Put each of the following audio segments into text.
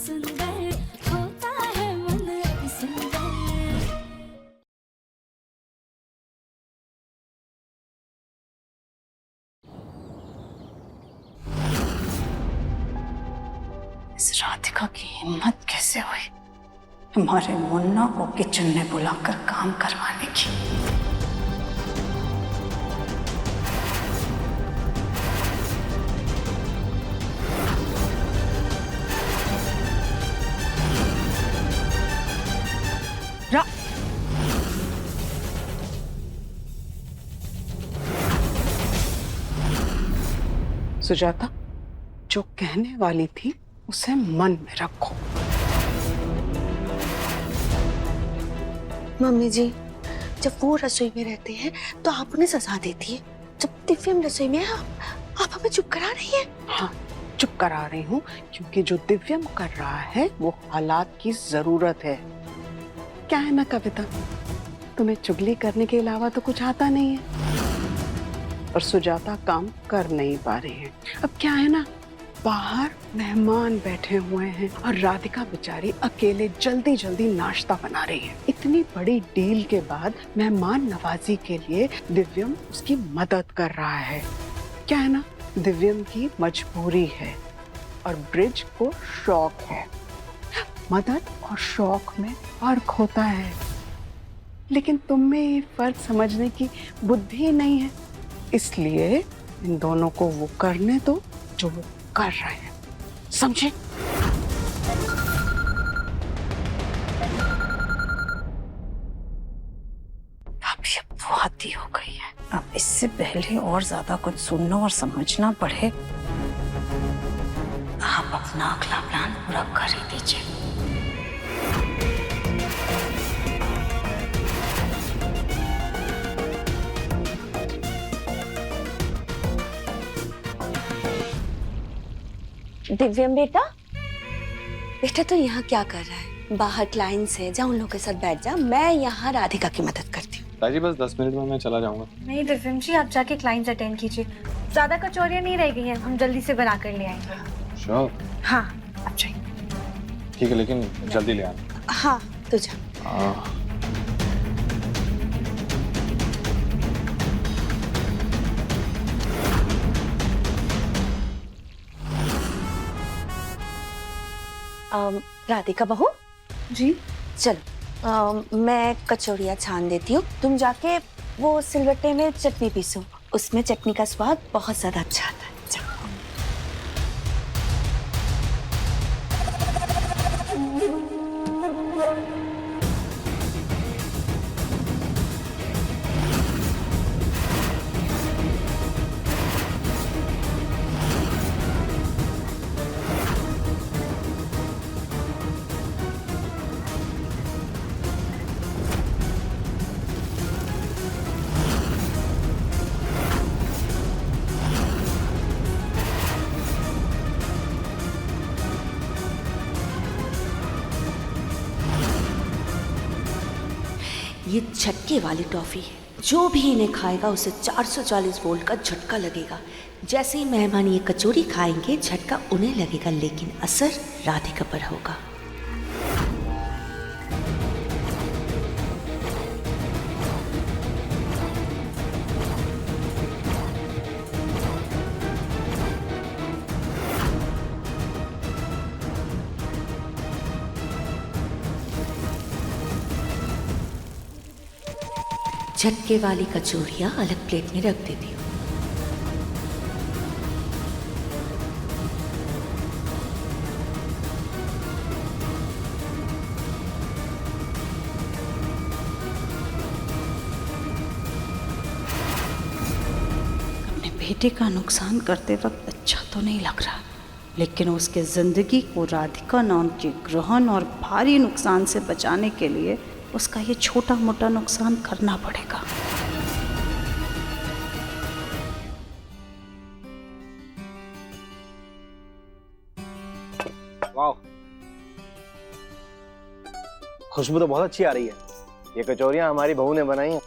सुंदर होता है मन अति सुंदर। इस राधिका की हिम्मत कैसे हुई हमारे मुन्ना को किचन में बुलाकर काम करवाने की। सुजाता, जो कहने वाली थी उसे मन में रखो। मम्मी जी, जब वो रसोई में रहते हैं तो आप उन्हें सजा देती है, जब दिव्यम रसोई में है आप हमें चुप करा रही हैं। हाँ, चुप करा रही हूँ क्योंकि जो दिव्यम कर रहा है वो हालात की जरूरत है। क्या है ना कविता, तुम्हें चुगली करने के अलावा तो कुछ आता नहीं है और सुजाता काम कर नहीं पा रही है। अब क्या है ना, बाहर मेहमान बैठे हुए हैं और राधिका बेचारी अकेले जल्दी जल्दी नाश्ता बना रही है। इतनी बड़ी डील के बाद मेहमान नवाजी के लिए दिव्यम उसकी मदद कर रहा है। क्या है ना, दिव्यम की मजबूरी है और ब्रिज को शौक है। मदद और शौक में फर्क होता है, लेकिन तुम में ये फर्क समझने की बुद्धि नहीं है, इसलिए इन दोनों को वो करने दो जो वो कर रहे हैं, समझे? अब ये बहुत ही हो गई है। अब इससे पहले और ज्यादा कुछ सुनना और समझना पड़े, आप अपना अगला प्लान पूरा कर ही दीजिए। दिव्यम बेटा, बेटा तो यहाँ क्या कर रहा है? बाहर क्लाइंट्स है, जा उन लोगों के साथ बैठ जा, मैं यहाँ राधिका की मदद करती हूँ। ताजी बस 10 मिनट में मैं चला जाऊंगा। नहीं दिव्यम जी, आप जाके क्लाइंट्स अटेंड कीजिए, ज्यादा कचौरियाँ नहीं रह गई हैं, हम जल्दी से बना कर ले आएंगे। श्योर? हाँ, आप जाइए। ठीक है, लेकिन जल्दी ले आना। हाँ तो जा। राधिका बहू जी चलो, मैं कचौरियाँ छान देती हूँ, तुम जाके वो सिलबट्टे में चटनी पीसो, उसमें चटनी का स्वाद बहुत ज्यादा अच्छा आता है। जाओ। ये झटके वाली टॉफी है, जो भी इन्हें खाएगा उसे 440 वोल्ट का झटका लगेगा। जैसे ही मेहमान ये कचौरी खाएंगे झटका उन्हें लगेगा, लेकिन असर राधिका पर होगा। झटके वाली कचौरियाँ अलग प्लेट में रख देती हूँ। अपने बेटे का नुकसान करते वक्त अच्छा तो नहीं लग रहा, लेकिन उसके जिंदगी को राधिका नाम के ग्रहण और भारी नुकसान से बचाने के लिए उसका ये छोटा मोटा नुकसान करना पड़ेगा। वाह, खुशबू तो बहुत अच्छी आ रही है। ये कचौरियां हमारी बहू ने बनाई हैं।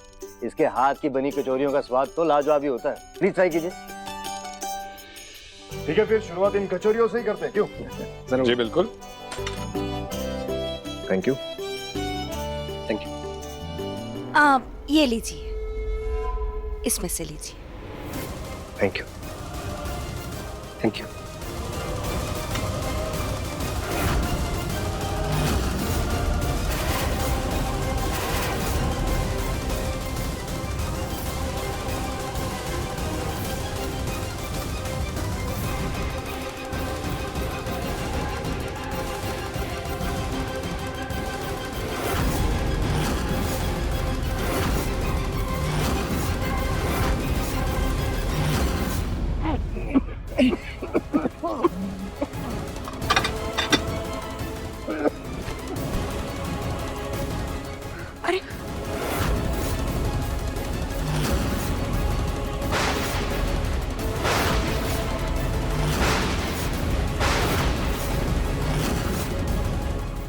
इसके हाथ की बनी कचौरियों का स्वाद तो लाजवाब ही होता है। प्लीज ट्राई कीजिए। ठीक है, फिर शुरुआत इन कचौरियों से ही करते हैं, क्यों? जरूर। जी बिल्कुल। Thank you. आप ये लीजिए, इसमें से लीजिए। Thank you. Thank you. अरे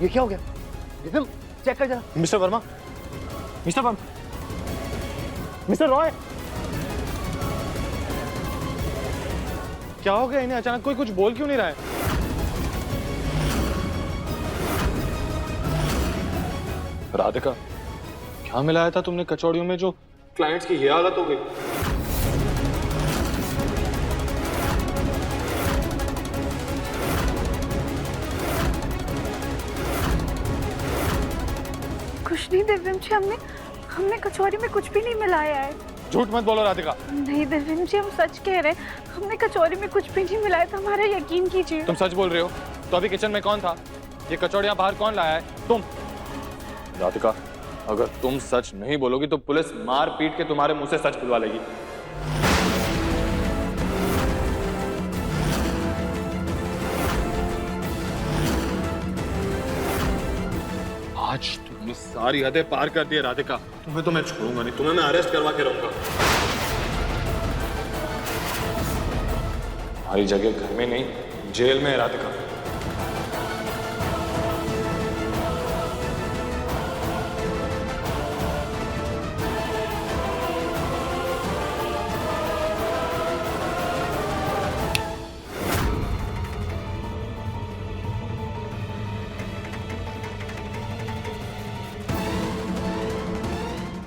ये क्या हो गया? रिदम, चेक कर जरा। Mister Verma, mister Verma, mister Roy, क्या हो गया इन्हें? अचानक कोई कुछ बोल क्यों नहीं रहा है? राधिका, क्या मिलाया था तुमने कचौड़ियों में जो क्लाइंट्स की ये हालत हो गई? कुछ नहीं दिव्यम जी, हमने कचौरी में कुछ भी नहीं मिलाया है। झूठ मत बोलो राधिका। नहीं दिव्यम जी, हम सच कह रहे हैं, हमने कचौरी में कुछ भी नहीं मिलाया था, हमारा यकीन कीजिए। तुम सच बोल रहे हो? तो अभी किचन में कौन था? ये कचौड़ियां बाहर कौन लाया है? तुम। राधिका, अगर तुम सच नहीं बोलोगी तो पुलिस मार पीट के तुम्हारे मुंह से सच खुलवा लेगी। आज तुमने सारी हदें पार कर दी है राधिका। तुम्हें तो मैं छोड़ूंगा नहीं, तुम्हें मैं अरेस्ट करवा के रहूंगा। हमारी जगह घर में नहीं, जेल में है राधिका।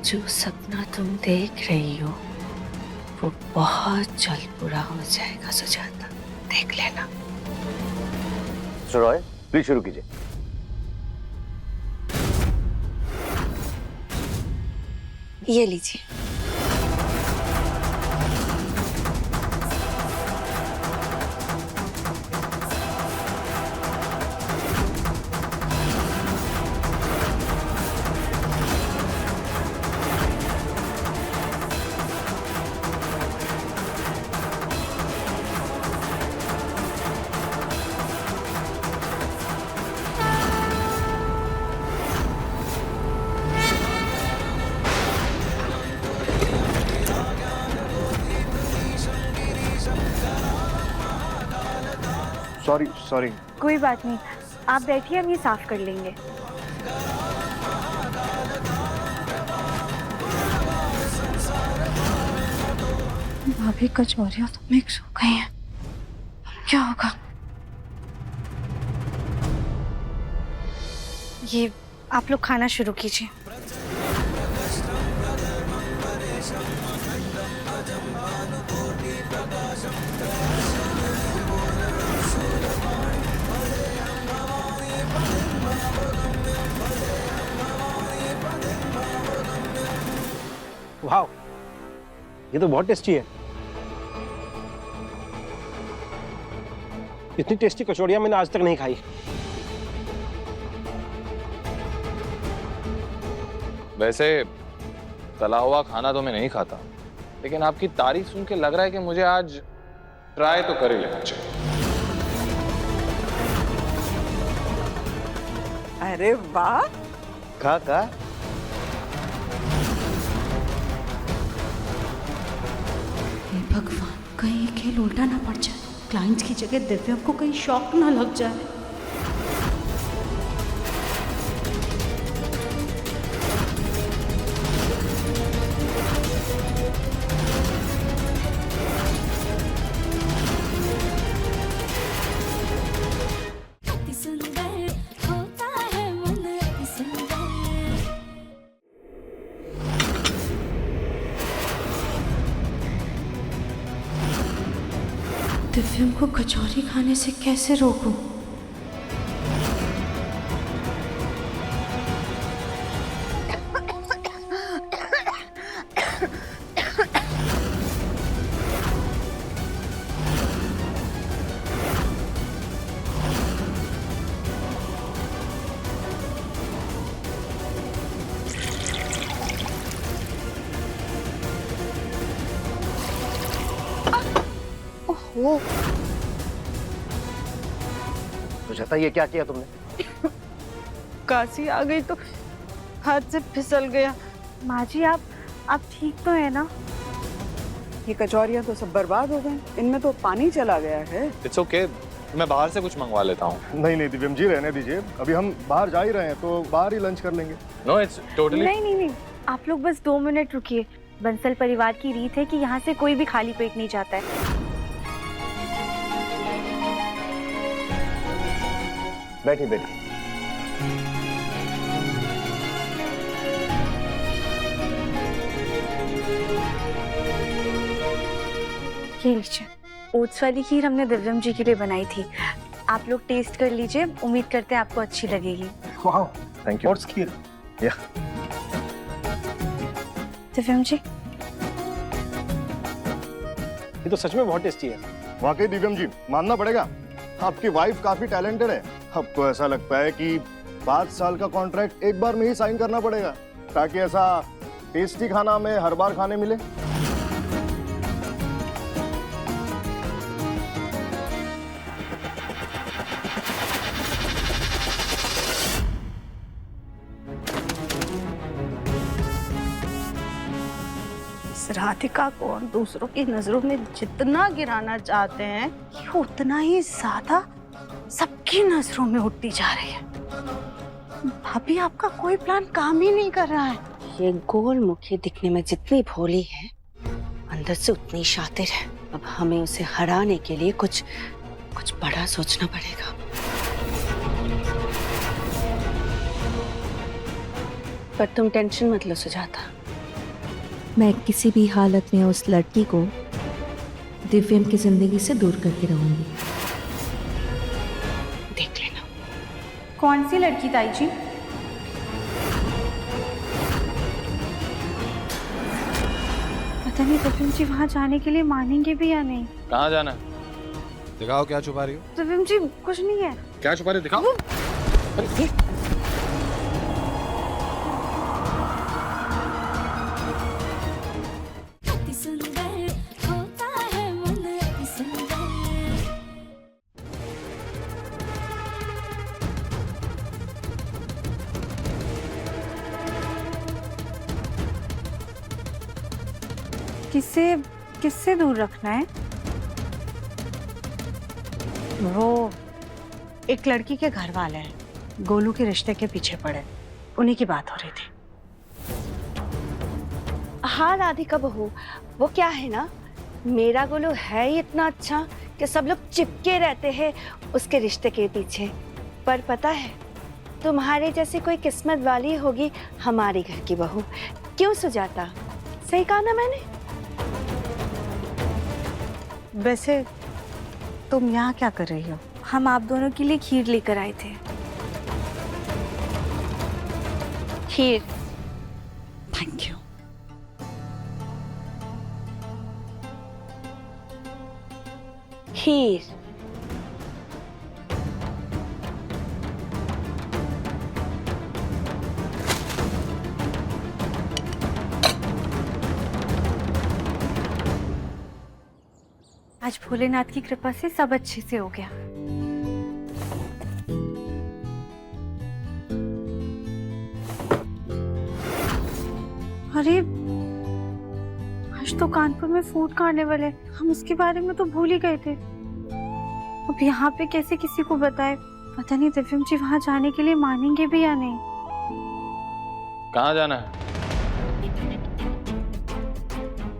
जो सपना तुम देख रही हो वो बहुत जल्द पूरा हो जाएगा सुजाता, देख लेना। मिस्टर रॉय, प्लीज शुरू कीजिए। ये लीजिए। Sorry sorry. कोई बात नहीं, आप बैठिए, हम ये साफ कर लेंगे। भाभी कचौरियां तो मिक्स हो गई हैं, क्या होगा? ये आप लोग खाना शुरू कीजिए। वाह, ये तो बहुत टेस्टी है। इतनी टेस्टी कचौड़ियां मैंने आज तक नहीं खाई। वैसे तला हुआ खाना तो मैं नहीं खाता, लेकिन आपकी तारीफ सुन के लग रहा है कि मुझे आज ट्राई तो कर ही लेना चाहिए। अरे वाह, का हे भगवान, कहीं ये खेल उल्टा ना पड़ जाए, क्लाइंट्स की जगह दिव्या को कहीं शॉक ना लग जाए। दिव्यम को कचौरी खाने से कैसे रोकूं? वो सुजाता, ये क्या किया तुमने? काशी आ गई तो हाथ से फिसल गया। माँ जी आप ठीक तो है ना? ये कचौरियाँ तो सब बर्बाद हो गए, इनमें तो पानी चला गया है। इट्स ओके, मैं बाहर से कुछ मंगवा लेता हूँ। नहीं नहीं दिव्यम जी, रहने दीजिए, अभी हम बाहर जा ही रहे हैं तो बाहर ही लंच कर लेंगे। नो, इट्स टोटली नहीं, आप लोग बस 2 मिनट रुकिए। बंसल परिवार की रीत है कि यहाँ से कोई भी खाली पेट नहीं जाता है। बैठी बैठी। ये लीजिए, ओट्स वाली खीर हमने दिव्यम जी के लिए बनाई थी। आप लोग टेस्ट कर लीजिए, उम्मीद करते हैं आपको अच्छी लगेगी। वाह, थैंक यू। खीर। या दिव्यम जी, ये तो सच में बहुत टेस्टी है। वाकई दिव्यम जी, मानना पड़ेगा, आपकी वाइफ काफी टैलेंटेड है। अब तो ऐसा लगता है कि 5 साल का कॉन्ट्रैक्ट एक बार में ही साइन करना पड़ेगा, ताकि ऐसा टेस्टी खाना हमें हर बार खाने मिले। राधिका को और दूसरों की नजरों में जितना गिराना चाहते हैं, ये उतना ही ज्यादा सबकी नजरों में उठती जा रही है। भाभी, आपका कोई प्लान काम ही नहीं कर रहा है। ये गोल मुखी दिखने में जितनी भोली है, अंदर से उतनी शातिर है। अब हमें उसे हराने के लिए कुछ बड़ा सोचना पड़ेगा। पर तुम टेंशन मत लो सुजाता, मैं किसी भी हालत में उस लड़की को दिव्यम की जिंदगी से दूर करके रहूंगी। देख लेना। कौन सी लड़की ताई जी? पता नहीं दिव्यम जी वहाँ जाने के लिए मानेंगे भी या नहीं। कहाँ जाना है? दिखाओ क्या छुपा रही हो। दिव्यम जी कुछ नहीं है। क्या छुपा रही हो, दिखाओ। अरे, किससे दूर रखना है? वो एक लड़की के घर वाले हैं, गोलू के रिश्ते के पीछे पड़े, उन्हीं की बात हो रही थी। हाँ राधिका बहू, वो क्या है ना, मेरा गोलू है ही इतना अच्छा कि सब लोग चिपके रहते हैं उसके रिश्ते के पीछे। पर पता है, तुम्हारे जैसी कोई किस्मत वाली होगी हमारे घर की बहू। क्यों सुजाता, सही कहा ना मैंने? वैसे तुम यहाँ क्या कर रही हो? हम आप दोनों के लिए खीर लेकर आए थे। खीर? Thank you. खीर? आज भोलेनाथ की कृपा से सब अच्छे से हो गया। अरे आज तो कानपुर में फूड कार्निवल है, हम उसके बारे में तो भूल ही गए थे। अब यहाँ पे कैसे किसी को बताए? पता नहीं दिव्यम जी वहाँ जाने के लिए मानेंगे भी या नहीं। कहाँ जाना है?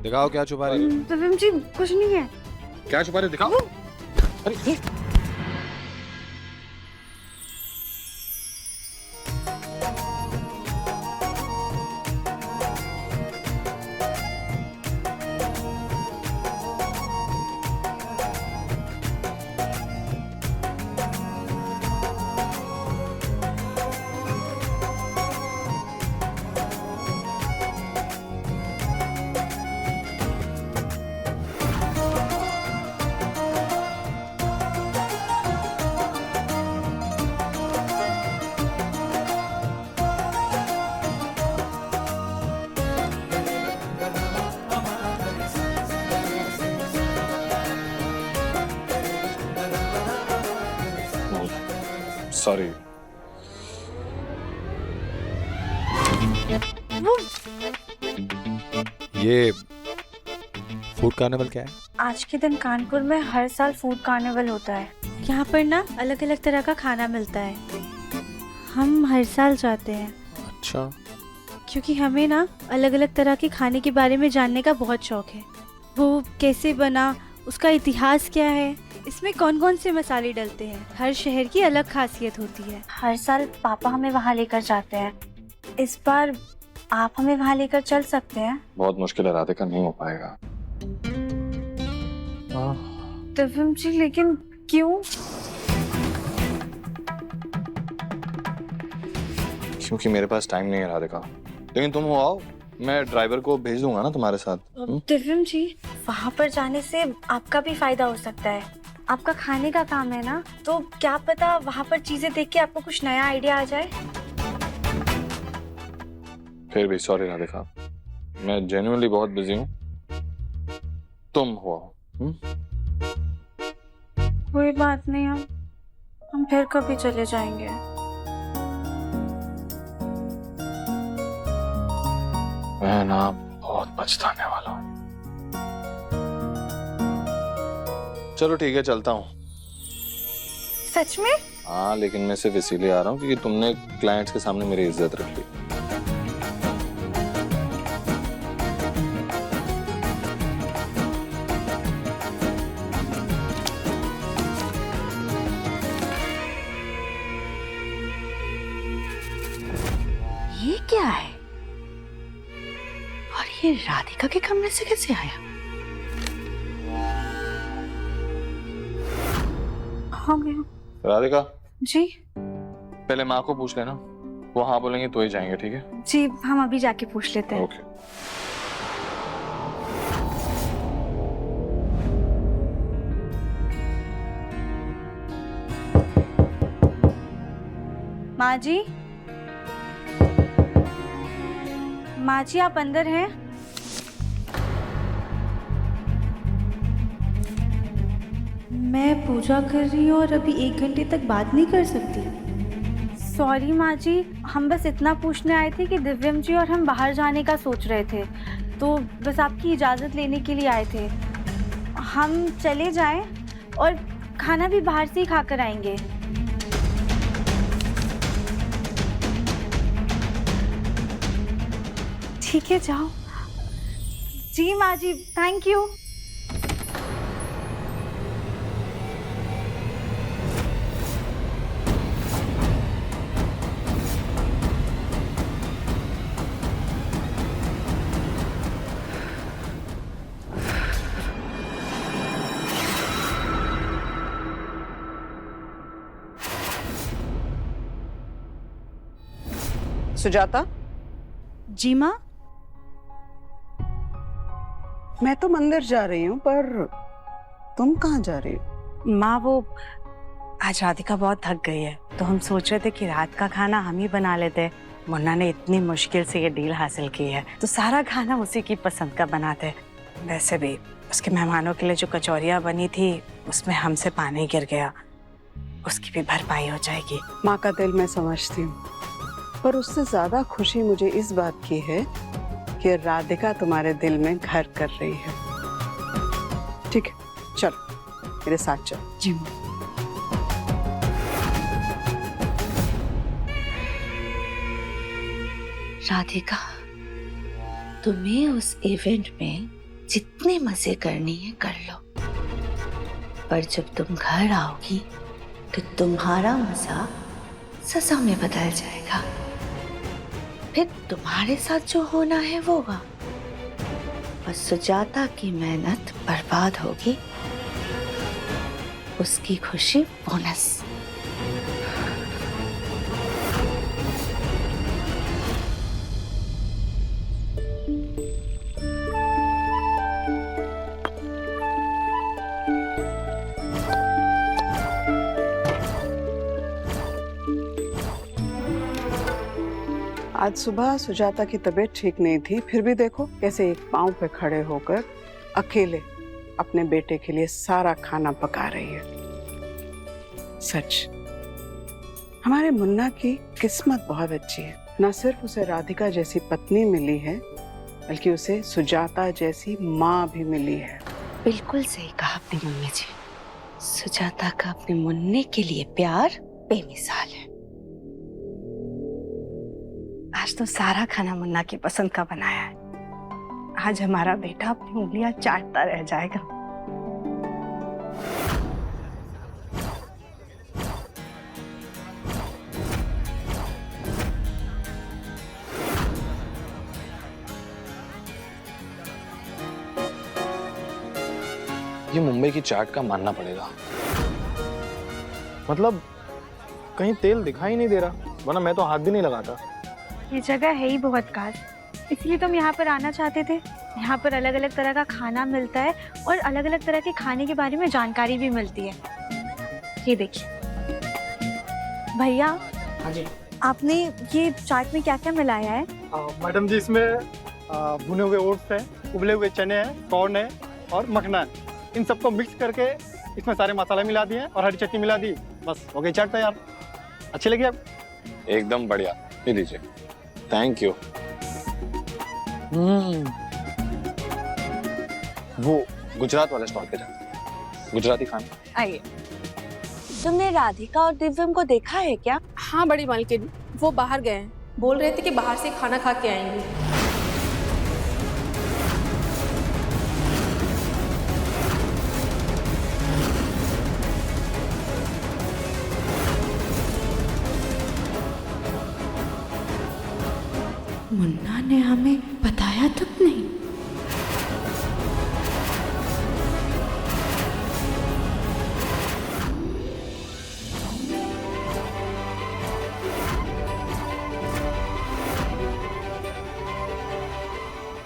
दिखाओ क्या छुपा रही हो। दिव्यम जी कुछ नहीं है। क्या छुपा रही हो, दिखाओ। अरे सॉरी। ये फूड कार्निवल क्या है? आज के दिन कानपुर में हर साल फूड कार्निवल होता है। यहाँ पर ना अलग अलग तरह का खाना मिलता है। हम हर साल जाते हैं अच्छा। क्योंकि हमें ना अलग अलग तरह के खाने के बारे में जानने का बहुत शौक है। वो कैसे बना, उसका इतिहास क्या है, इसमें कौन कौन से मसाले डलते हैं। हर शहर की अलग खासियत होती है। हर साल पापा हमें वहाँ लेकर जाते हैं। इस बार आप हमें वहाँ लेकर चल सकते हैं? बहुत मुश्किल है राधिका, नहीं हो पाएगा। दिव्यम जी, लेकिन क्यों? क्योंकि मेरे पास टाइम नहीं है राधिका। लेकिन तुम आओ, मैं ड्राइवर को भेज दूंगा ना तुम्हारे साथ। दिव्यम जी, वहाँ पर जाने से आपका भी फायदा हो सकता है। आपका खाने का काम है ना, तो क्या पता वहाँ पर चीजें देख के आपको कुछ नया आइडिया आ जाए। फिर भी सॉरी राधिका, मैं जेन्युइनली बहुत बिजी हूँ। तुम हो। कोई बात नहीं, हम फिर कभी चले जाएंगे। मैं ना बहुत पछताने वाला हूँ। चलो ठीक है, चलता हूँ। सच में? हाँ, लेकिन मैं सिर्फ इसीलिए आ रहा हूँ क्योंकि तुमने क्लाइंट्स के सामने मेरी इज्जत रख ली। ये क्या है? और ये राधिका के कमरे से कैसे आया? हो गया। राधिका जी पहले माँ को पूछ लेना, वो हाँ बोलेंगे तो ही जाएंगे, ठीक है? जी, हम अभी जाके पूछ लेते हैं। ओके। माँ जी, माँ जी आप अंदर हैं? मैं पूजा कर रही हूँ और अभी 1 घंटे तक बात नहीं कर सकती। सॉरी माँ जी, हम बस इतना पूछने आए थे कि दिव्यम जी और हम बाहर जाने का सोच रहे थे, तो बस आपकी इजाज़त लेने के लिए आए थे। हम चले जाएं और खाना भी बाहर से ही खाकर आएंगे। ठीक है, जाओ। जी माँ जी, थैंक यू। सुजाता, जी माँ। मैं तो मंदिर जा रही हूँ, पर तुम कहाँ जा रही हो? माँ, वो आज राधिका बहुत थक गई है, तो हम सोच रहे थे कि रात का खाना हम ही बना लेते। मुन्ना ने इतनी मुश्किल से ये डील हासिल की है, तो सारा खाना उसी की पसंद का बनाते। वैसे भी उसके मेहमानों के लिए जो कचौरियाँ बनी थी, उसमें हमसे पानी गिर गया, उसकी भी भरपाई हो जाएगी। माँ का दिल मैं समझती हूँ, पर उससे ज्यादा खुशी मुझे इस बात की है कि राधिका तुम्हारे दिल में घर कर रही है। ठीक है, चलो मेरे साथ चलो। जी। राधिका, तुम्हें उस इवेंट में जितने मजे करनी है कर लो, पर जब तुम घर आओगी तो तुम्हारा मजा सजा में बदल जाएगा। फिर तुम्हारे साथ जो होना है वो होगा, और सुजाता की मेहनत बर्बाद होगी, उसकी खुशी बोनस। आज सुबह सुजाता की तबीयत ठीक नहीं थी, फिर भी देखो कैसे एक पांव पे खड़े होकर अकेले अपने बेटे के लिए सारा खाना पका रही है। सच, हमारे मुन्ना की किस्मत बहुत अच्छी है। न सिर्फ उसे राधिका जैसी पत्नी मिली है, बल्कि उसे सुजाता जैसी माँ भी मिली है। बिल्कुल सही कहा आपने मम्मी जी। सुजाता का अपने मुन्ने के लिए प्यार बेमिसाल है। आज तो सारा खाना मुन्ना की पसंद का बनाया है। आज हमारा बेटा अपनी उंगलियां चाटता रह जाएगा। ये मुंबई की चाट का मानना पड़ेगा। मतलब कहीं तेल दिखाई नहीं दे रहा, वरना मैं तो हाथ भी नहीं लगाता। ये जगह है ही बहुत खास, इसलिए तो हम यहाँ पर आना चाहते थे। यहाँ पर अलग अलग तरह का खाना मिलता है और अलग अलग तरह के खाने के बारे में जानकारी भी मिलती है। ये देखिए भैया। हाँ जी आपने ये चाट में क्या क्या मिलाया है? मैडम जी, इसमें भुने हुए ओट्स हैं, उबले हुए चने हैं, कॉर्न है और मखना है। इन सबको मिक्स करके इसमें सारे मसाले मिला दिए और हरी चटनी मिला दी, बस हो गई चाट तैयार। अच्छी लगी आपको? एकदम बढ़िया, ये लीजिए। Thank you. वो गुजरात वाले स्टॉल पे जाते, गुजराती खाना। आइए। तुमने राधिका और दिव्यम को देखा है क्या? हाँ बड़ी मालकिन, वो बाहर गए हैं। बोल रहे थे कि बाहर से खाना खा के आएंगे। मुन्ना ने हमें बताया तक नहीं।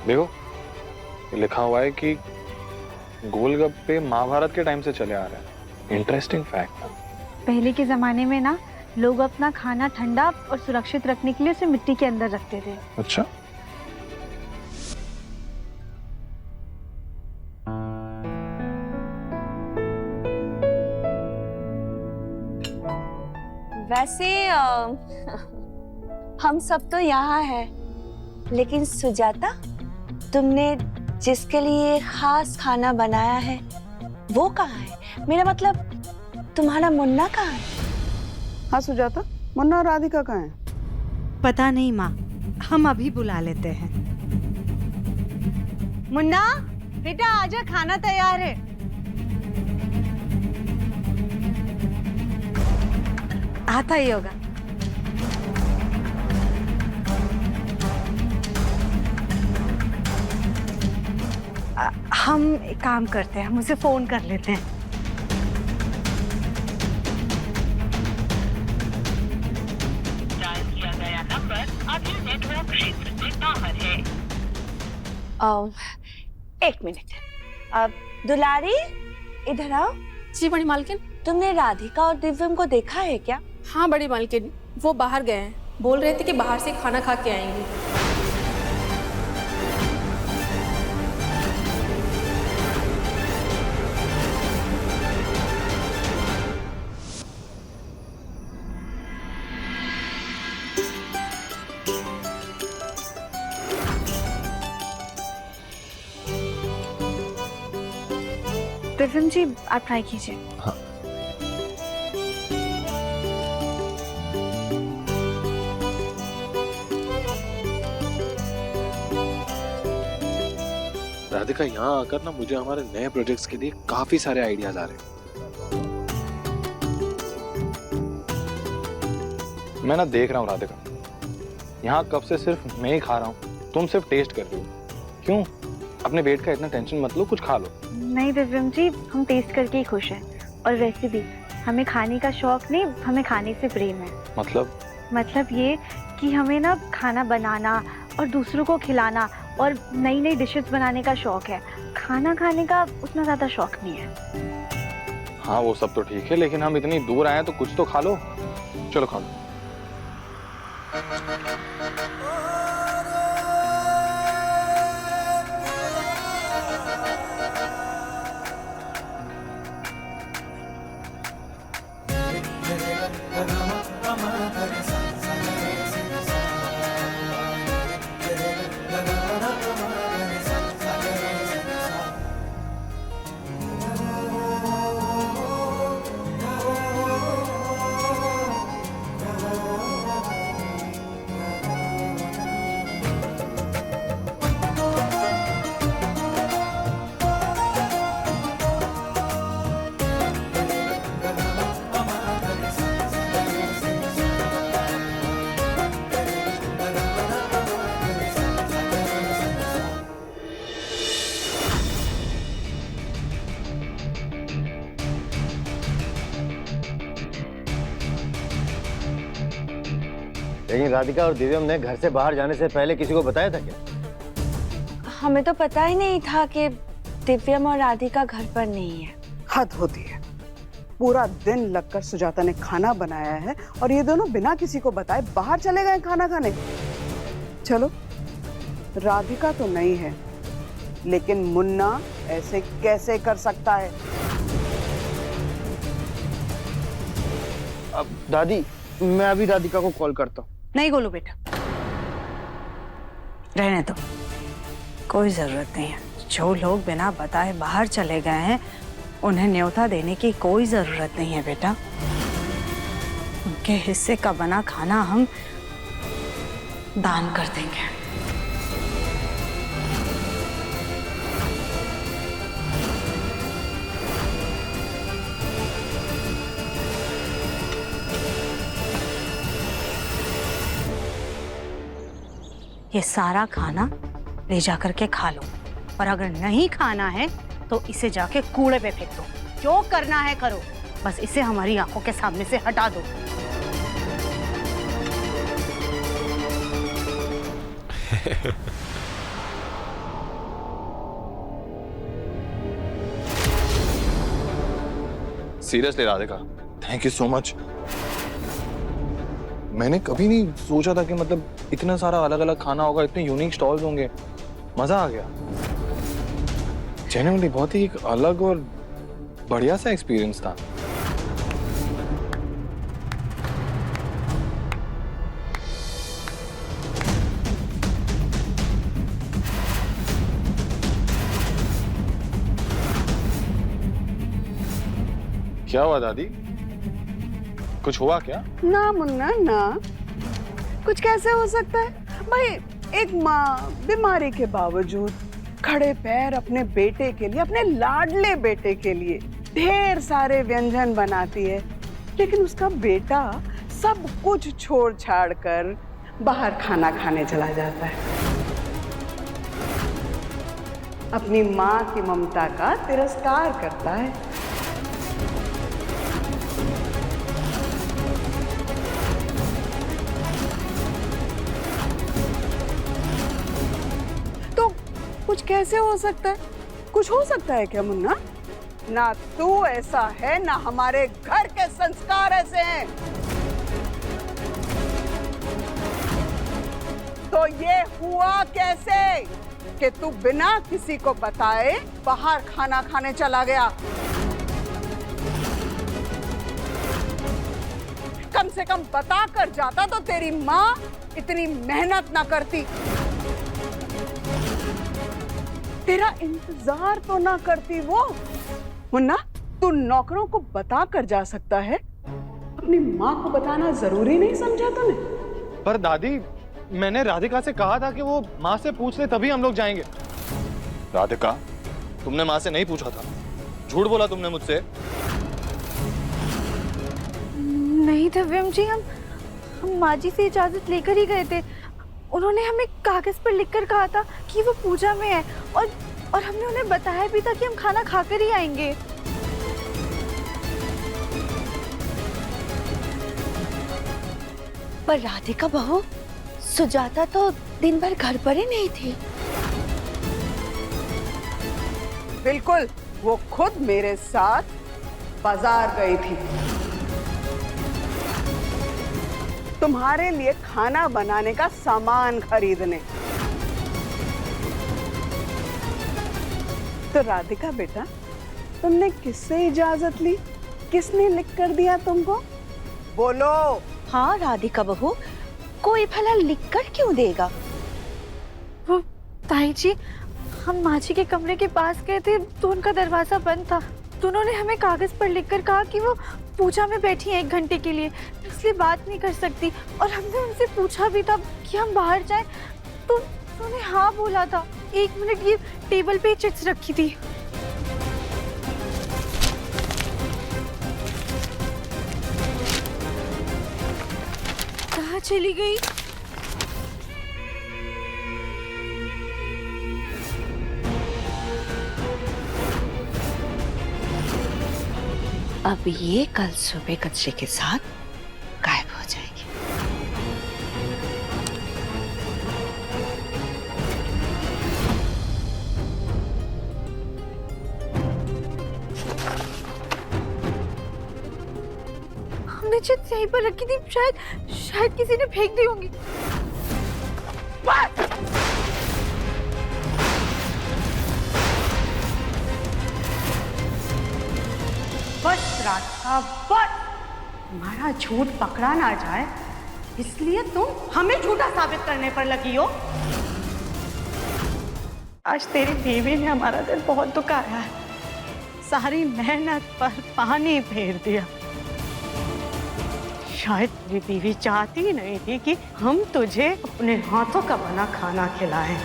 देखो, ये लिखा हुआ है कि गोलगप्पे महाभारत के टाइम से चले आ रहे हैं। Interesting fact. पहले के जमाने में ना लोग अपना खाना ठंडा और सुरक्षित रखने के लिए उसे मिट्टी के अंदर रखते थे। अच्छा। वैसे हम सब तो यहाँ हैं, लेकिन सुजाता, तुमने जिसके लिए खास खाना बनाया है वो कहाँ है? मेरा मतलब तुम्हारा मुन्ना कहाँ है? हाँ सुजाता, मुन्ना और राधिका कहाँ हैं? पता नहीं माँ, हम अभी बुला लेते हैं। मुन्ना बेटा आजा, खाना तैयार है। आता ही होगा। हम एक काम करते हैं, हम उसे फोन कर लेते हैं। डायल किया गया नंबर अभी नेटवर्क क्षेत्र से बाहर है। एक मिनट। दुलारी, इधर आओ। जी बड़ी मालकिन। तुमने राधिका और दिव्यम को देखा है क्या? हाँ बड़ी मालकिन, वो बाहर गए हैं। बोल रहे थे कि बाहर से खाना खा के आएंगे। दिव्यम जी, आप ट्राई कीजिए। हाँ। राधिका, यहाँ आकर ना मुझे हमारे नए प्रोजेक्ट्स के लिए काफी सारे आइडियाज आ रहे हैं। मैं ना देख रहा हूँ राधिका, यहाँ कब से सिर्फ मैं ही खा रहा हूँ, तुम सिर्फ टेस्ट कर रही हो। क्यों? अपने वेट का इतना टेंशन मत लो, कुछ खा लो। नहीं दिव्यम जी, हम टेस्ट करके ही खुश हैं। और वैसे भी हमें खाने का शौक नहीं, हमें खाने से प्रेम है। मतलब ये कि हमें ना खाना बनाना और दूसरों को खिलाना और नई नई डिशेस बनाने का शौक है। खाना खाने का उतना ज्यादा शौक नहीं है। हाँ वो सब तो ठीक है, लेकिन हम इतनी दूर आए हैं तो कुछ तो खा लो। चलो खा लो। लेकिन राधिका और दिव्यम ने घर से बाहर जाने से पहले किसी को बताया था क्या? हमें तो पता ही नहीं था कि दिव्यम और राधिका घर पर नहीं है। हद होती है। पूरा दिन लगकर सुजाता ने खाना बनाया है और ये दोनों बिना किसी को बताए बाहर चले गए खाना खाने। चलो, राधिका तो नहीं है, लेकिन मुन्ना ऐसे कैसे कर सकता है? अब दादी, मैं अभी राधिका को कॉल करता हूँ। नहीं गोलू बेटा, रहने दो, कोई जरूरत नहीं है। जो लोग बिना बताए बाहर चले गए हैं उन्हें न्योता देने की कोई जरूरत नहीं है बेटा। उनके हिस्से का बना खाना हम दान कर देंगे। ये सारा खाना ले जाकर के खा लो, और अगर नहीं खाना है तो इसे जाके कूड़े पे फेंक दो। जो करना है करो, बस इसे हमारी आंखों के सामने से हटा दो। Seriously Radhika, thank you so much. मैंने कभी नहीं सोचा था कि मतलब इतना सारा अलग अलग खाना होगा, इतने यूनिक स्टॉल्स होंगे। मजा आ गया। जेन्युइनली बहुत ही एक अलग और बढ़िया सा एक्सपीरियंस था। क्या हुआ दादी? कुछ हुआ क्या? ना मुन्ना ना, कुछ कैसे हो सकता है भाई? एक माँ बीमारी के बावजूद खड़े पैर अपने बेटे के लिए, अपने लाडले बेटे के लिए ढेर सारे व्यंजन बनाती है, लेकिन उसका बेटा सब कुछ छोड़ छाड़ कर बाहर खाना खाने चला जाता है। अपनी माँ की ममता का तिरस्कार करता है। कुछ कैसे हो सकता है? कुछ हो सकता है क्या मुन्ना? ना तू ऐसा है, ना हमारे घर के संस्कार ऐसे हैं। तो ये हुआ कैसे कि तू बिना किसी को बताए बाहर खाना खाने चला गया? कम से कम बता कर जाता तो तेरी माँ इतनी मेहनत ना करती, तेरा इंतजार तो ना करती वो। मुन्ना, तू नौकरों को बता कर जा सकता है, अपनी माँ को बताना जरूरी नहीं समझा तूने? पर दादी, मैंने राधिका से कहा था कि वो माँ से पूछ ले तभी हम लोग जाएंगे। राधिका, तुमने माँ से नहीं पूछा था? झूठ बोला तुमने मुझसे। नहीं दिव्यम जी, हम माँ जी से इजाजत लेकर ही गए थे। उन्होंने हमें कागज पर लिखकर कहा था कि वो पूजा में है, और हमने उन्हें बताया भी था कि हम खाना खाकर ही आएंगे। पर राधिका बहू, सुजाता तो दिन भर घर पर ही नहीं थी। बिल्कुल, वो खुद मेरे साथ बाजार गई थी, तुम्हारे लिए खाना बनाने का सामान खरीदने। तो राधिका बेटा, तुमने किससे इजाजत ली? किसने लिख कर दिया तुमको? बोलो। हाँ राधिका बहू, कोई भला लिख कर क्यों देगा? वो ताई जी, हम माँ जी के कमरे के पास गए थे तो उनका दरवाजा बंद था, तो उन्होंने हमें कागज पर लिखकर कहा कि वो पूजा में बैठी हैं 1 घंटे के लिए, इसलिए बात नहीं कर सकती। और हमने उनसे पूछा भी था कि हम बाहर जाएं, तो उन्होंने हाँ बोला था। 1 मिनट, ये टेबल पे चिट्स रखी थी। कहाँ चली गई? अब ये कल सुबह कचरे के साथ गायब हो जाएगी। नीचे यहीं पर रखी थी, शायद किसी ने फेंक दी होंगी। बस राधिका बस, हमारा झूठ पकड़ा ना जाए इसलिए तुम हमें झूठा साबित करने पर लगी हो। आज तेरी बीवी ने हमारा दिल बहुत दुखाया है, सारी मेहनत पर पानी फेर दिया। शायद तेरी बीवी चाहती नहीं थी कि हम तुझे अपने हाथों का बना खाना खिलाएं।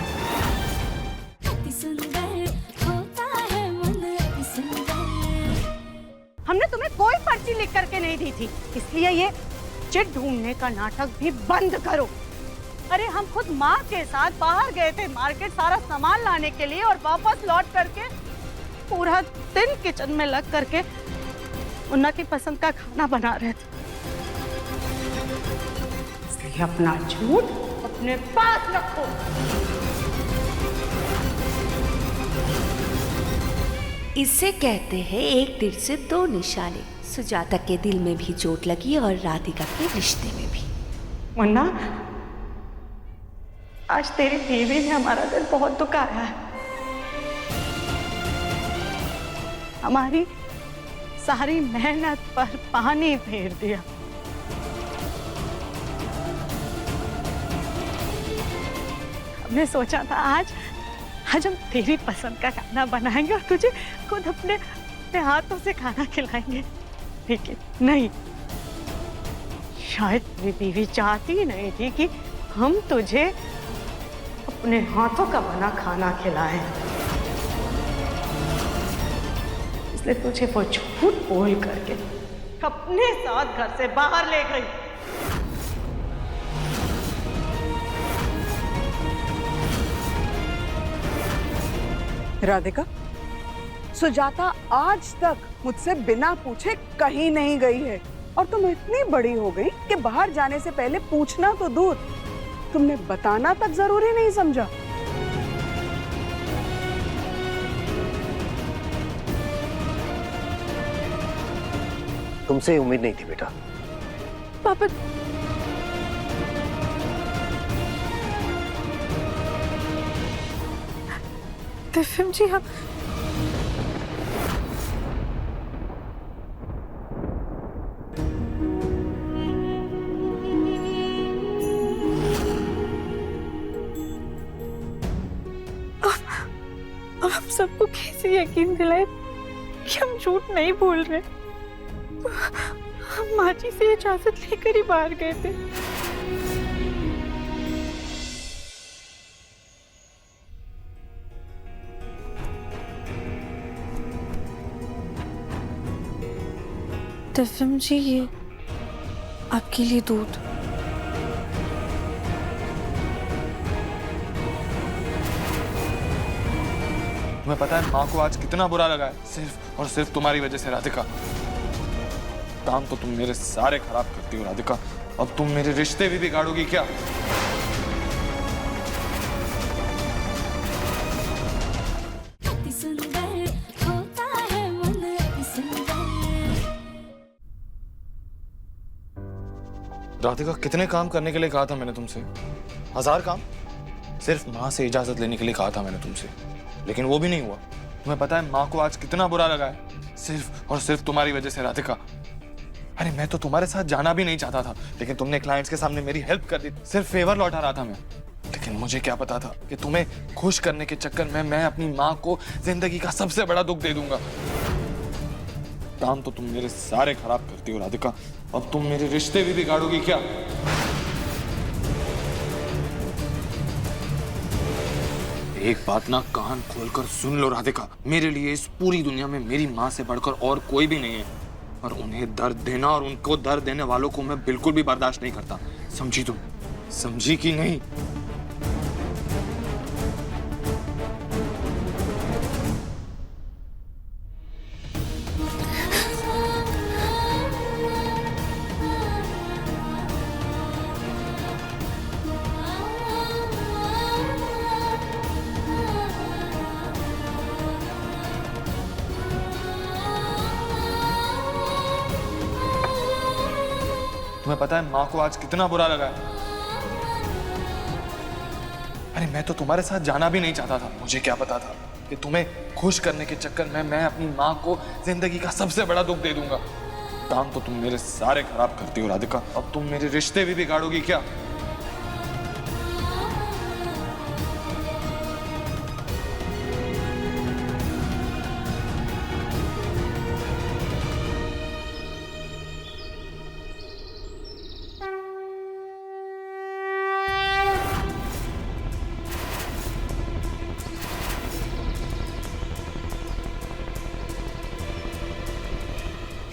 हमने तुम्हें कोई पर्ची लिख करके नहीं दी थी, इसलिए ये चिट ढूंढने का नाटक भी बंद करो। अरे हम खुद माँ के साथ बाहर गए थे मार्केट सारा सामान लाने के लिए, और वापस लौट करके पूरा दिन किचन में लग करके मुन्ना की पसंद का खाना बना रहे थे। इसलिए अपना झूठ अपने पास रखो। इसे कहते हैं एक तीर से दो निशाने। सुजाता के दिल में भी चोट लगी और राधिका के रिश्ते में भी। मुन्ना, आज तेरी बीवी ने हमारा दिल बहुत दुखाया है, हमारी सारी मेहनत पर पानी फेर दिया। हमने सोचा था आज हम तेरी पसंद का खाना बनाएंगे और तुझे खुद अपने हाथों से खाना खिलाएंगे, लेकिन नहीं, शायद तेरी बीवी चाहती नहीं थी कि हम तुझे अपने हाथों का बना खाना खिलाएं, इसलिए तुझे वो झूठ बोल करके अपने साथ घर से बाहर ले गई। राधिका, सुजाता आज तक मुझसे बिना पूछे कहीं नहीं गई है, और तुम इतनी बड़ी हो गई कि बाहर जाने से पहले पूछना तो दूर, तुमने बताना तक जरूरी नहीं समझा। तुमसे उम्मीद नहीं थी बेटा। पापा, दिव्यम जी, हम अब हम सबको कैसे यकीन दिलाए कि हम झूठ नहीं बोल रहे। हम माँ जी से इजाजत लेकर ही बाहर गए थे। दिव्यम जी, ये आपके लिए दूध। तुम्हें पता है माँ को आज कितना बुरा लगा है, सिर्फ और सिर्फ तुम्हारी वजह से। राधिका, काम तो तुम मेरे सारे खराब करती हो राधिका, अब तुम मेरे रिश्ते भी बिगाड़ोगी क्या? राधिका, कितने काम करने के लिए कहा था मैंने तुमसे? 1000 काम। सिर्फ माँ से इजाजत लेने के लिए कहा था मैंने तुमसे, लेकिन वो भी नहीं हुआ। तुम्हें पता है माँ को आज कितना बुरा लगा है, सिर्फ और सिर्फ तुम्हारी वजह से। राधिका, अरे मैं तो तुम्हारे साथ जाना भी नहीं चाहता था, लेकिन तुमने क्लाइंट्स के सामने मेरी हेल्प कर दी। सिर्फ फेवर लौटा रहा था मैं, लेकिन मुझे क्या पता था कि तुम्हें खुश करने के चक्कर में मैं अपनी माँ को जिंदगी का सबसे बड़ा दुख दे दूंगा। काम तो तुम मेरे सारे खराब करती हो राधिका, अब तुम मेरे रिश्ते भी बिगाड़ोगी क्या? एक बात ना कान खोलकर सुन लो राधिका, मेरे लिए इस पूरी दुनिया में मेरी माँ से बढ़कर और कोई भी नहीं है, और उन्हें दर्द देना और उनको दर्द देने वालों को मैं बिल्कुल भी बर्दाश्त नहीं करता। समझी तुम? समझी कि नहीं? तुम्हें पता है माँ को आज कितना बुरा लगा है? अरे मैं तो तुम्हारे साथ जाना भी नहीं चाहता था। मुझे क्या पता था कि तुम्हें खुश करने के चक्कर में मैं अपनी माँ को जिंदगी का सबसे बड़ा दुख दे दूंगा। काम तो तुम मेरे सारे खराब करती हो राधिका। अब तुम मेरे रिश्ते भी बिगाड़ोगी क्या?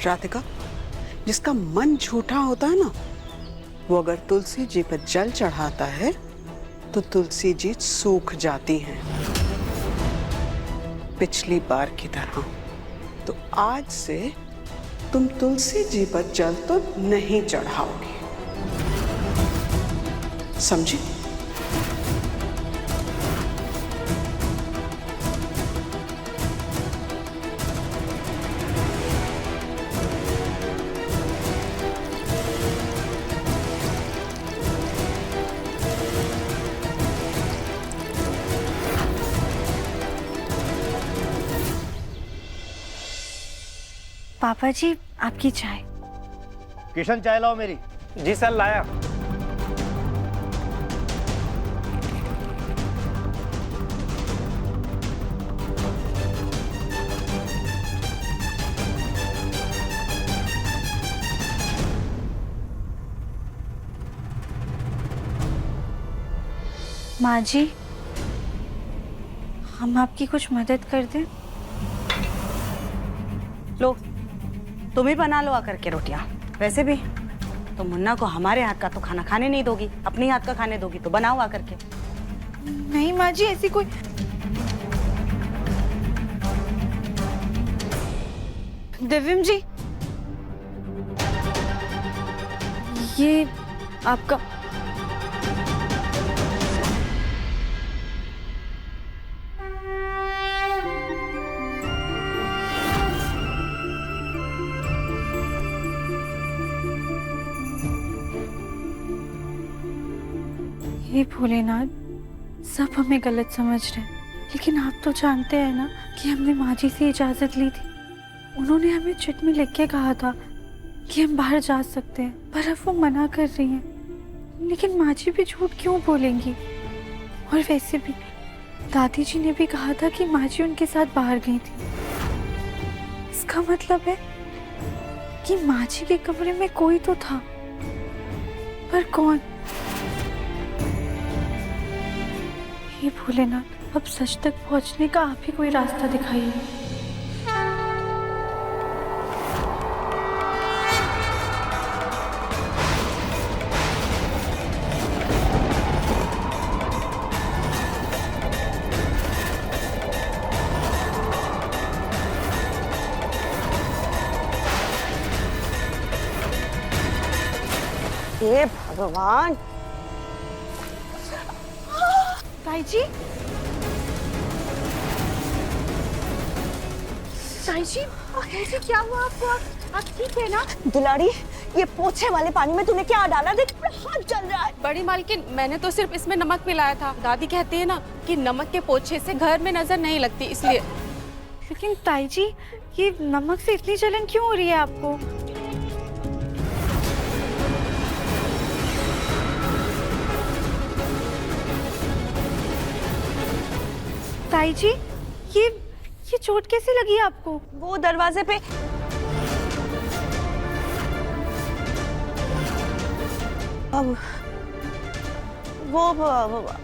राधिका, जिसका मन झूठा होता है ना, वो अगर तुलसी जी पर जल चढ़ाता है तो तुलसी जी सूख जाती हैं, पिछली बार की तरह। तो आज से तुम तुलसी जी पर जल तो नहीं चढ़ाओगी, समझी? पापा जी, आपकी चाय। किशन चाय लाओ मेरी। जी सर, लाया। माँ जी, हम आपकी कुछ मदद कर दें? लो, तुम ही बना लो आकर के रोटियां। वैसे भी तो मुन्ना को हमारे हाथ का तो खाना खाने नहीं दोगी, अपने हाथ का खाने दोगी, तो बनाओ आकर के। नहीं माँ जी, ऐसी कोई दिव्यम जी, ये आपका हे भोलेनाथ, सब हमें गलत समझ रहे हैं, लेकिन आप तो जानते हैं ना कि हमने माँ जी से इजाज़त ली थी। उन्होंने हमें चिट में लिख के कहा था कि हम बाहर जा सकते हैं, पर अब वो मना कर रही हैं। लेकिन माँ जी भी झूठ क्यों बोलेंगी? और वैसे भी दादी जी ने भी कहा था कि माँ जी उनके साथ बाहर गई थी। इसका मतलब है कि माँ जी के कमरे में कोई तो था, पर कौन? हे भोलेनाथ, अब सच तक पहुंचने का आप ही कोई रास्ता दिखाइए। हे भगवान! ताई जी, ताई जी, कैसे, क्या हुआ आपको? आप ठीक है ना? दुलारी, ये पोछे वाले पानी में तूने क्या डाला? देख, पूरा हाथ जल रहा है। बड़ी मालकिन, मैंने तो सिर्फ इसमें नमक मिलाया था। दादी कहती है ना कि नमक के पोछे से घर में नजर नहीं लगती, इसलिए। लेकिन ताई जी, ये नमक से इतनी जलन क्यों हो रही है आपको? ताई जी, ये चोट कैसे लगी आपको? वो दरवाजे पे अब वो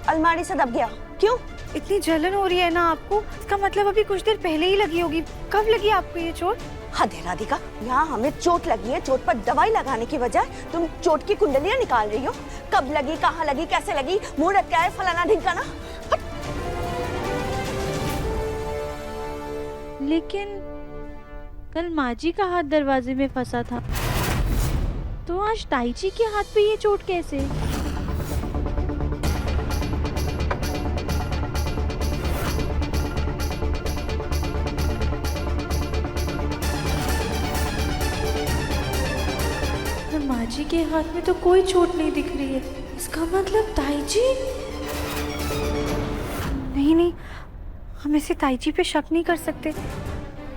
अलमारी से दब गया। क्यों? इतनी जलन हो रही है ना आपको, इसका मतलब अभी कुछ देर पहले ही लगी होगी। कब लगी आपको ये चोट? हद है राधिका, यहाँ हमें चोट लगी है, चोट पर दवाई लगाने की बजाय तुम चोट की कुंडलियाँ निकाल रही हो। कब लगी, कहाँ लगी, कैसे लगी, मुहूर्त क्या है, फलाना ढिमकाना। लेकिन कल माँ जी का हाथ दरवाजे में फंसा था, तो आज ताई जी के हाथ पे ये चोट कैसे? जी के हाथ में तो कोई चोट नहीं दिख रही है। इसका मतलब ताई जी? नहीं नहीं, हम ऐसे ताई जी पे शक नहीं कर सकते,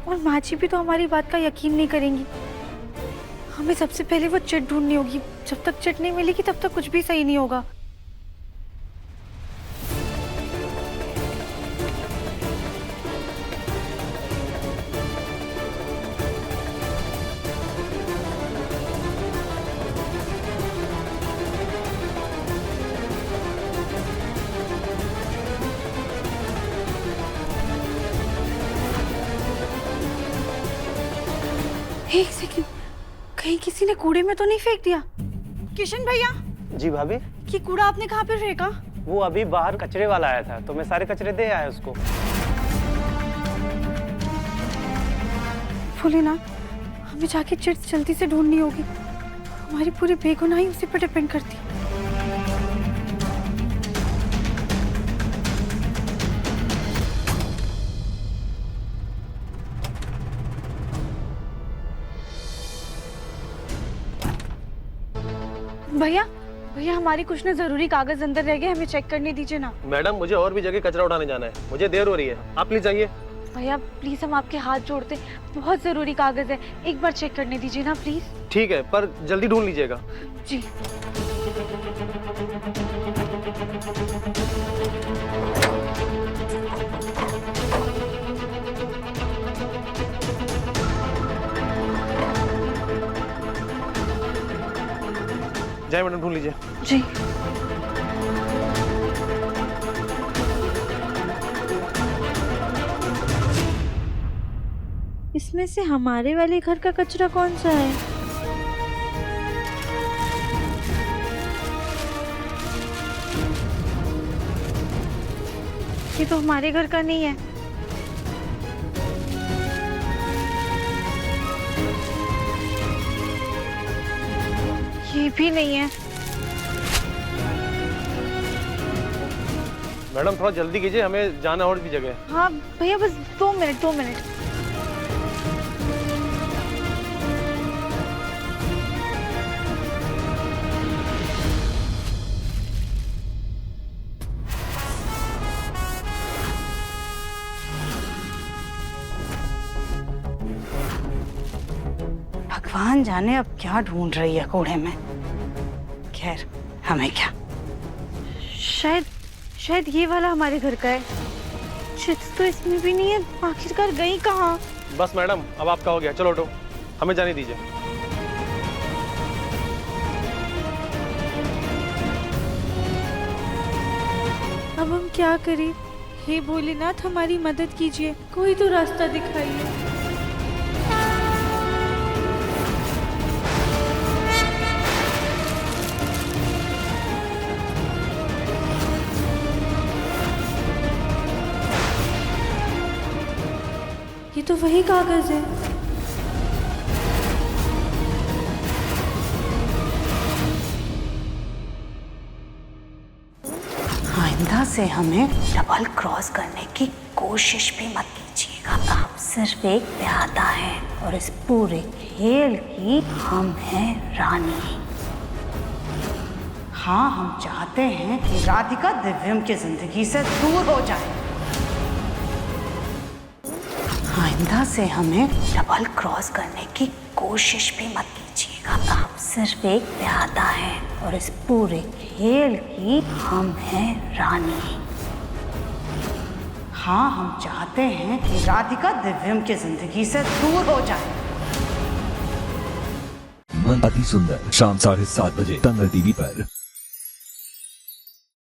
और माँ जी भी तो हमारी बात का यकीन नहीं करेंगी। हमें सबसे पहले वो चिट ढूंढनी होगी। जब तक चिट नहीं मिलेगी तब तक कुछ भी सही नहीं होगा। एक सेकंड, कहीं किसी ने कूड़े में तो नहीं फेंक दिया? किशन भैया, जी भाभी, ये कूड़ा आपने कहाँ पे फेंका? वो अभी बाहर कचरे वाला आया था तो मैं सारे कचरे दे आया उसको। भोलेनाथ, हमें जाके चिट्स जल्दी से ढूंढनी होगी। हमारी पूरी बेगुनाही उसी पर डिपेंड करती है। भैया भैया, हमारे कुछ ना जरूरी कागज अंदर रह गए, हमें चेक करने दीजिए ना। मैडम, मुझे और भी जगह कचरा उठाने जाना है, मुझे देर हो रही है, आप प्लीज जाइए। भैया प्लीज, हम आपके हाथ जोड़ते, बहुत जरूरी कागज है, एक बार चेक करने दीजिए ना प्लीज। ठीक है, पर जल्दी ढूंढ लीजिएगा। जी। जाए मैडम, ढूंढ लीजिए। जी। इसमें से हमारे वाले घर का कचरा कौन सा है? ये तो हमारे घर का नहीं है। ये भी नहीं है। मैडम थोड़ा जल्दी कीजिए, हमें जाना और भी जगह। हाँ भैया, बस 2 मिनट 2 मिनट। भगवान जाने अब क्या ढूंढ रही है कूड़े में। खैर, हमें क्या। शायद ये वाला हमारे घर का है। चिट्स तो इसमें भी नहीं है, आखिरकार गई कहाँ? बस मैडम, अब आपका हो गया, चलो उठो, हमें जाने दीजिए। अब हम क्या करें? हे भोलेनाथ, हमारी मदद कीजिए, कोई तो रास्ता दिखाइए। ये तो वही कागज है। आइंदा से हमें डबल क्रॉस करने की कोशिश भी मत कीजिएगा। आप सिर्फ एक प्यादा है और इस पूरे खेल की हम हैं रानी। हाँ, हम चाहते हैं कि राधिका दिव्यम की जिंदगी से दूर हो जाए। आइंदा से हमें डबल क्रॉस करने की कोशिश भी मत कीजिएगा। आप सिर्फ एक प्यादा है और इस पूरे खेल की हम हैं रानी। हाँ, हम चाहते हैं कि राधिका दिव्यम की जिंदगी से दूर हो जाए। मन अति सुंदर, शाम 7:30 बजे दंगल टीवी पर।